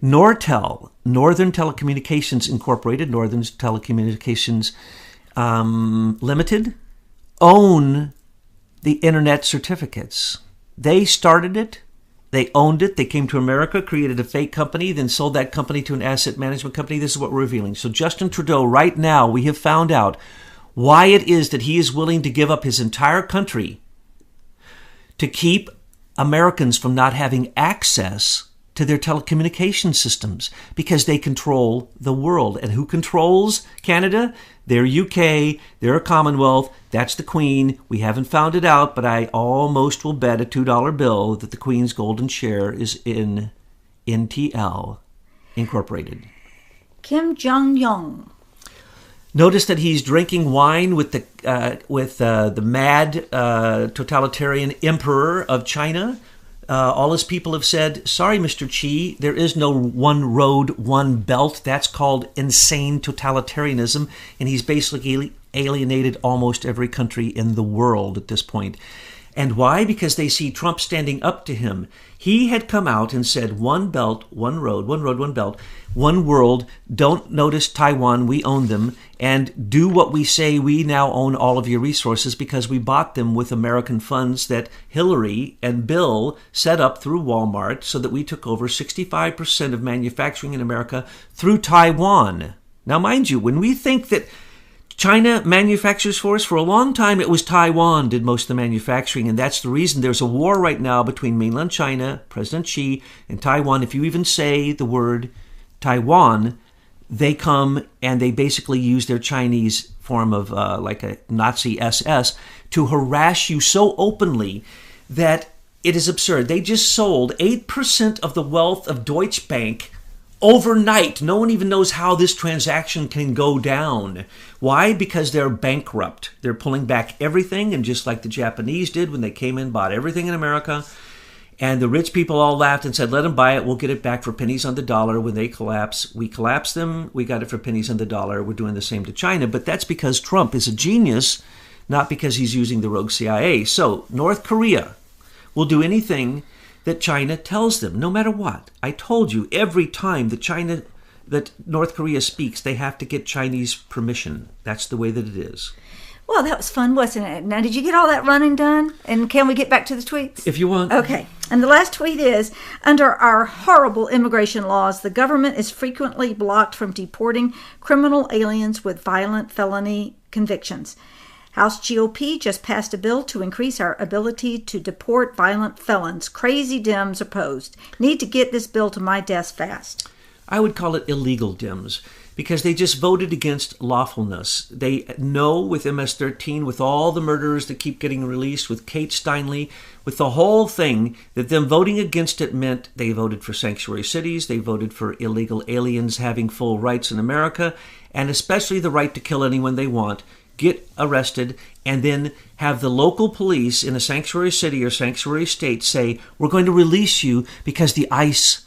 Nortel, Northern Telecommunications Incorporated, Northern Telecommunications Limited, own the internet certificates. They started it. They owned it. They came to America, created a fake company, then sold that company to an asset management company. This is what we're revealing. So Justin Trudeau, right now, we have found out why it is that he is willing to give up his entire country to keep Americans from not having access to their telecommunication systems, because they control the world. And who controls Canada? They're UK, they're a Commonwealth, that's the Queen. We haven't found it out, but I almost will bet a $2 bill that the Queen's golden share is in NTL Incorporated. Kim Jong-un. Notice that he's drinking wine with the mad totalitarian emperor of China. All his people have said, sorry, Mr. Xi, there is no one road, one belt. That's called insane totalitarianism. And he's basically alienated almost every country in the world at this point. And why? Because they see Trump standing up to him. He had come out and said, one belt, one road, one belt, one world. Don't notice Taiwan, we own them. And do what we say, we now own all of your resources because we bought them with American funds that Hillary and Bill set up through Walmart, so that we took over 65% of manufacturing in America through Taiwan. Now, mind you, when we think that China manufactures for us, for a long time it was Taiwan did most of the manufacturing, and that's the reason there's a war right now between mainland China, President Xi, and Taiwan. If you even say the word Taiwan, they come and they basically use their Chinese form of like a Nazi SS to harass you so openly that it is absurd. They just sold 8% of the wealth of Deutsche Bank overnight. No one even knows how this transaction can go down. Why? Because they're bankrupt. They're pulling back everything, and just like the Japanese did when they came in, bought everything in America, and the rich people all laughed and said, let them buy it, we'll get it back for pennies on the dollar. When they collapse, we collapse them, we got it for pennies on the dollar. We're doing the same to China, but that's because Trump is a genius, not because he's using the rogue CIA. So North Korea will do anything that China tells them, no matter what. I told you, every time that North Korea speaks, they have to get Chinese permission. That's the way that it is. Well, that was fun, wasn't it? Now, did you get all that running done? And can we get back to the tweets? If you want. Okay. And the last tweet is, under our horrible immigration laws, the government is frequently blocked from deporting criminal aliens with violent felony convictions. House GOP just passed a bill to increase our ability to deport violent felons. Crazy Dems opposed. Need to get this bill to my desk fast. I would call it illegal Dems, because they just voted against lawfulness. They know with MS-13, with all the murderers that keep getting released, with Kate Steinle, with the whole thing, that them voting against it meant they voted for sanctuary cities, they voted for illegal aliens having full rights in America, and especially the right to kill anyone they want, get arrested, and then have the local police in a sanctuary city or sanctuary state say, we're going to release you because the ICE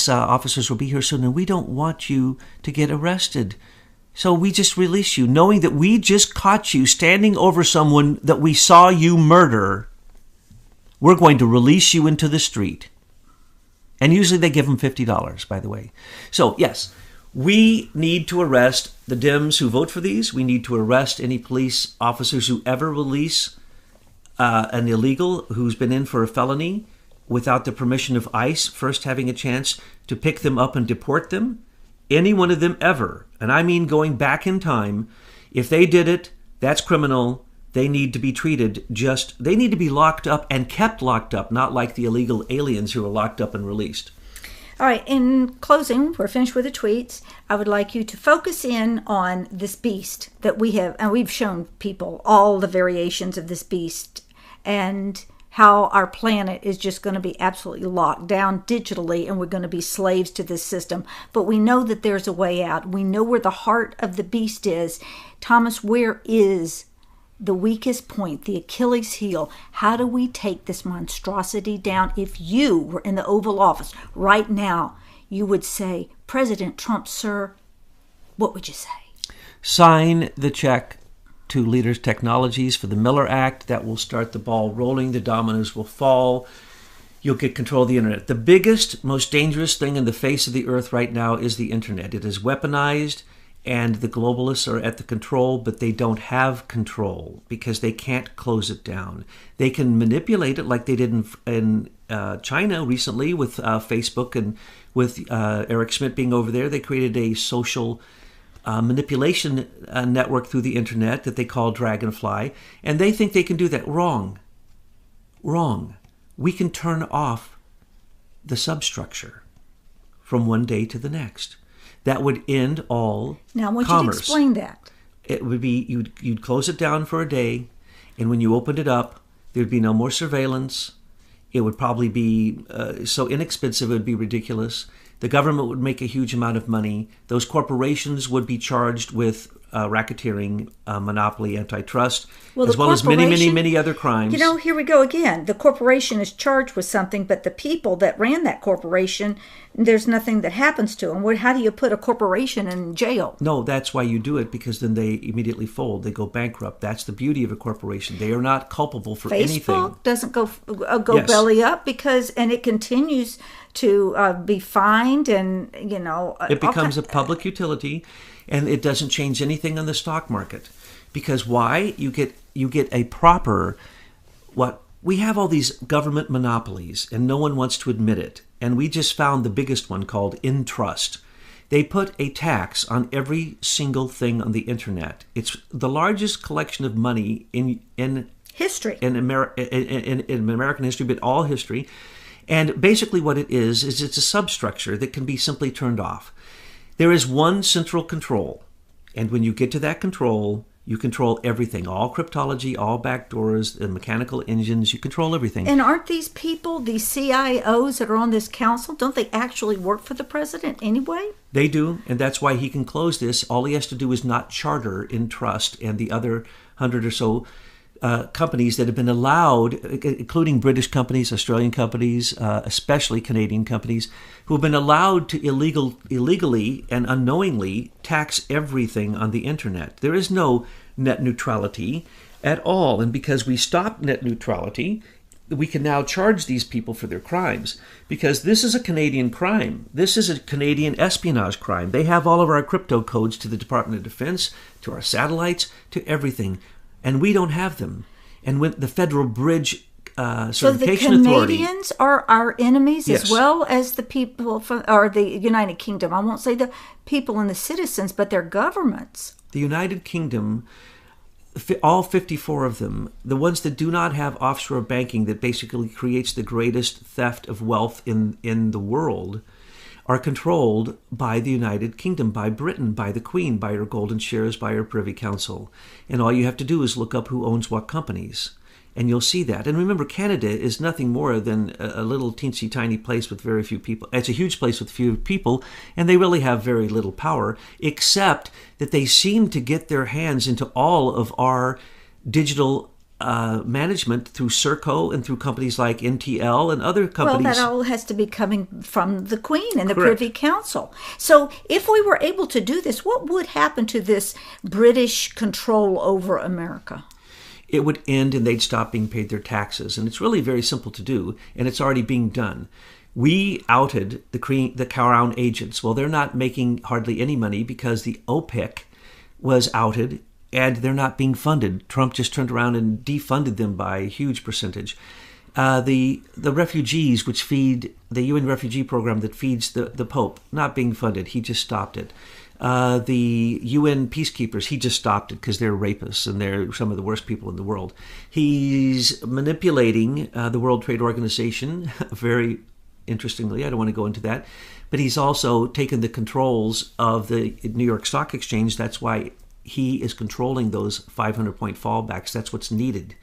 officers will be here soon, and we don't want you to get arrested. So we just release you, knowing that we just caught you standing over someone that we saw you murder. We're going to release you into the street. And usually they give them $50, by the way. So, yes, we need to arrest the Dems who vote for these. We need to arrest any police officers who ever release an illegal who's been in for a felony without the permission of ICE first having a chance to pick them up and deport them. Any one of them ever, and I mean going back in time, if they did it, that's criminal. They need to be treated they need to be locked up and kept locked up, not like the illegal aliens who are locked up and released. All right, in closing, we're finished with the tweets. I would like you to focus in on this beast that we have, and we've shown people all the variations of this beast and how our planet is just going to be absolutely locked down digitally, and we're going to be slaves to this system. But we know that there's a way out. We know where the heart of the beast is. Thomas, where is the weakest point, the Achilles heel? How do we take this monstrosity down? If you were in the Oval Office right now, you would say, President Trump, sir, what would you say? Sign the check to Leaders Technologies for the Miller Act. That will start the ball rolling. The dominoes will fall. You'll get control of the internet. The biggest, most dangerous thing in the face of the earth right now is the internet. It is weaponized, and the globalists are at the control, but they don't have control because they can't close it down. They can manipulate it like they did in China recently with Facebook, and with Eric Schmidt being over there. They created a social manipulation network through the internet that they call Dragonfly, and they think they can do that. Wrong. We can turn off the substructure from one day to the next. That would end all Now, I want commerce. you to explain that. It would be you'd close it down for a day, and when you opened it up, there'd be no more surveillance. It would probably be so inexpensive it would be ridiculous. The government would make a huge amount of money. Those corporations would be charged with racketeering, monopoly, antitrust, as well as many other crimes. You know, here we go again. The corporation is charged with something, but the people that ran that corporation, there's nothing that happens to them. How do you put a corporation in jail? No, that's why you do it, because then they immediately fold. They go bankrupt. That's the beauty of a corporation. They are not culpable for anything. Facebook doesn't go yes. belly up and it continues to be fined, and it becomes a public utility, and it doesn't change anything on the stock market. Because why? You get a proper we have all these government monopolies, and no one wants to admit it. And we just found the biggest one called Intrust. They put a tax on every single thing on the internet. It's the largest collection of money in history, in American history, but all history. And basically what it is it's a substructure that can be simply turned off. There is one central control. And when you get to that control, you control everything. All cryptology, all backdoors, the mechanical engines, you control everything. And aren't these people, these CIOs that are on this council, don't they actually work for the president anyway? They do, and that's why he can close this. All he has to do is not charter Intrust and the other 100 or so companies that have been allowed, including British companies, Australian companies, especially Canadian companies, who have been allowed to illegally and unknowingly tax everything on the internet. There is no net neutrality at all. And because we stopped net neutrality, we can now charge these people for their crimes. Because this is a Canadian crime. This is a Canadian espionage crime. They have all of our crypto codes to the Department of Defense, to our satellites, to everything. And we don't have them. And when the Federal Bridge Certification Authority... So the Canadians are our enemies yes. as well as the people from the United Kingdom. I won't say the people and the citizens, but their governments. The United Kingdom, all 54 of them, the ones that do not have offshore banking that basically creates the greatest theft of wealth in the world, are controlled by the United Kingdom, by Britain, by the Queen, by her golden shares, by her Privy Council. And all you have to do is look up who owns what companies, and you'll see that. And remember, Canada is nothing more than a little teensy tiny place with very few people. It's a huge place with few people, and they really have very little power, except that they seem to get their hands into all of our digital management through Serco and through companies like NTL and other companies. Well, that all has to be coming from the Queen and the Correct. Privy Council. So if we were able to do this, what would happen to this British control over America? It would end and they'd stop being paid their taxes. And it's really very simple to do, and it's already being done. We outed the Crown agents. Well, they're not making hardly any money because the OPEC was outed, and they're not being funded. Trump just turned around and defunded them by a huge percentage. The refugees, which feed the UN refugee program that feeds the Pope, not being funded. He just stopped it. The UN peacekeepers, he just stopped it because they're rapists and they're some of the worst people in the world. He's manipulating the World Trade Organization, very interestingly. I don't want to go into that. But he's also taken the controls of the New York Stock Exchange. That's why he is controlling those 500-point fallbacks. That's what's needed.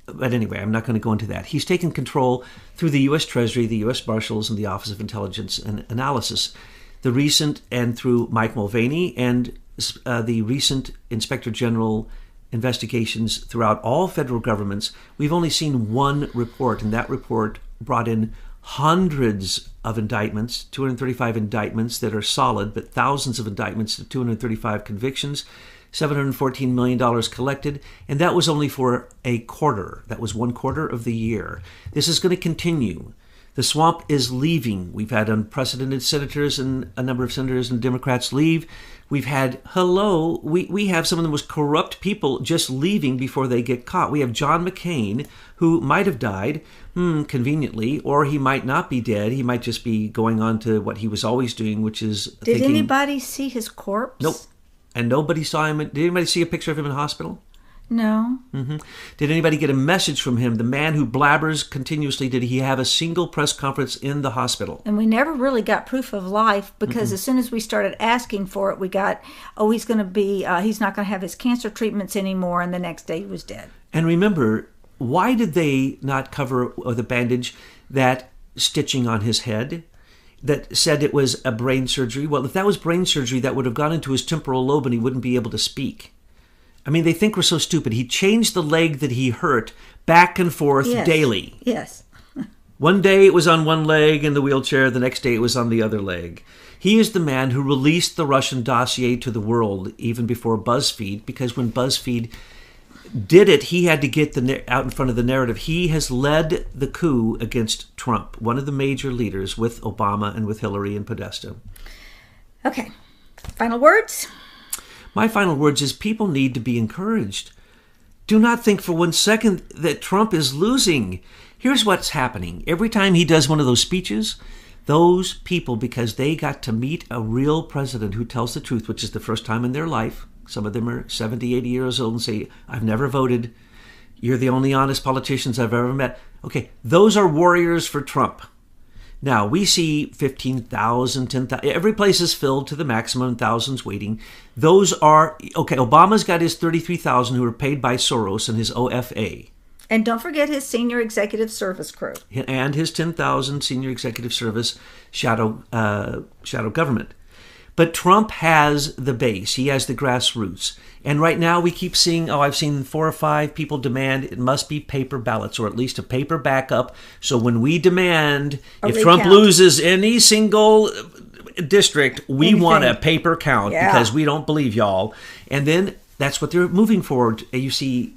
But anyway, I'm not going to go into that. He's taken control through the U.S. Treasury, the U.S. Marshals, and the Office of Intelligence and Analysis. The recent, and through Mike Mulvaney, and the recent Inspector General investigations throughout all federal governments, we've only seen one report, and that report brought in hundreds of indictments, 235 indictments that are solid, but thousands of indictments, 235 convictions, $714 million collected, and that was only for a quarter. That was 1/4 of the year. This is going to continue. The swamp is leaving. We've had unprecedented senators and a number of senators and Democrats leave. We've had, we have some of the most corrupt people just leaving before they get caught. We have John McCain, who might have died, conveniently, or he might not be dead. He might just be going on to what he was always doing, which is Did anybody see his corpse? Nope. And nobody saw him. Did anybody see a picture of him in hospital? No. Mm-hmm. Did anybody get a message from him? The man who blabbers continuously, did he have a single press conference in the hospital? And we never really got proof of life because as soon as we started asking for it, we got, he's not going to have his cancer treatments anymore, and the next day he was dead. And remember, why did they not cover with a bandage that stitching on his head that said it was a brain surgery? Well, if that was brain surgery, that would have gone into his temporal lobe and he wouldn't be able to speak. I mean, they think we're so stupid. He changed the leg that he hurt back and forth daily. Yes. One day it was on one leg in the wheelchair. The next day it was on the other leg. He is the man who released the Russian dossier to the world even before BuzzFeed, because when BuzzFeed did it, he had to get out in front of the narrative. He has led the coup against Trump, one of the major leaders, with Obama and with Hillary and Podesta. Okay. Final words? My final words is people need to be encouraged. Do not think for 1 second that Trump is losing. Here's what's happening. Every time he does one of those speeches, those people, because they got to meet a real president who tells the truth, which is the first time in their life, some of them are 70, 80 years old and say, I've never voted. You're the only honest politicians I've ever met. Okay, those are warriors for Trump. Now, we see 15,000, 10,000. Every place is filled to the maximum, thousands waiting. Those are, okay, Obama's got his 33,000 who are paid by Soros and his OFA. And don't forget his senior executive service crew. And his 10,000 senior executive service shadow government. But Trump has the base. He has the grassroots. And right now we keep seeing, I've seen 4 or 5 people demand it must be paper ballots, or at least a paper backup. So when we demand, if Trump loses any single district, we want a paper count because we don't believe y'all. And then that's what they're moving forward. You see,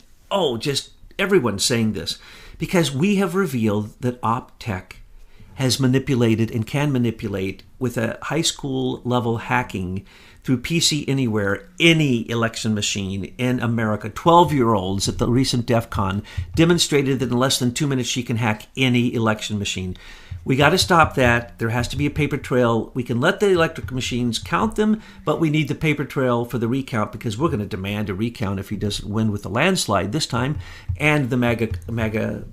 just everyone saying this. Because we have revealed that OpTech has manipulated and can manipulate with a high school level hacking through PC Anywhere, any election machine in America. 12-year-olds at the recent DEF CON demonstrated that in less than 2 minutes she can hack any election machine. We got to stop that. There has to be a paper trail. We can let the electric machines count them, but we need the paper trail for the recount because we're going to demand a recount if he doesn't win with a landslide this time, and the MAGA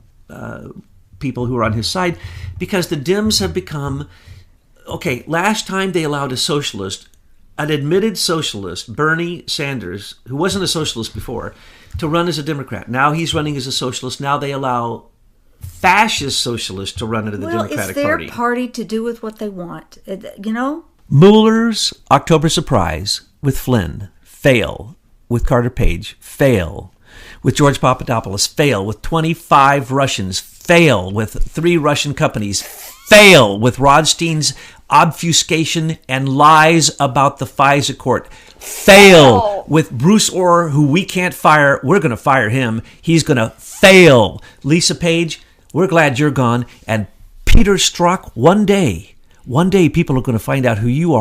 people who are on his side, because the Dems have become Okay, last time they allowed a socialist, an admitted socialist, Bernie Sanders, who wasn't a socialist before, to run as a Democrat. Now he's running as a socialist. Now they allow fascist socialists to run into the Democratic Party. Well, Party. it's their party to do with what they want, you know? Mueller's October surprise with Flynn, fail. With Carter Page, fail. With George Papadopoulos, fail. With 25 Russians, fail. With 3 Russian companies, fail. With Rodstein's obfuscation and lies about the FISA court, fail. With Bruce Orr, who we can't fire, we're going to fire him. He's going to fail. Lisa Page, we're glad you're gone. And Peter Strzok, one day people are going to find out who you are.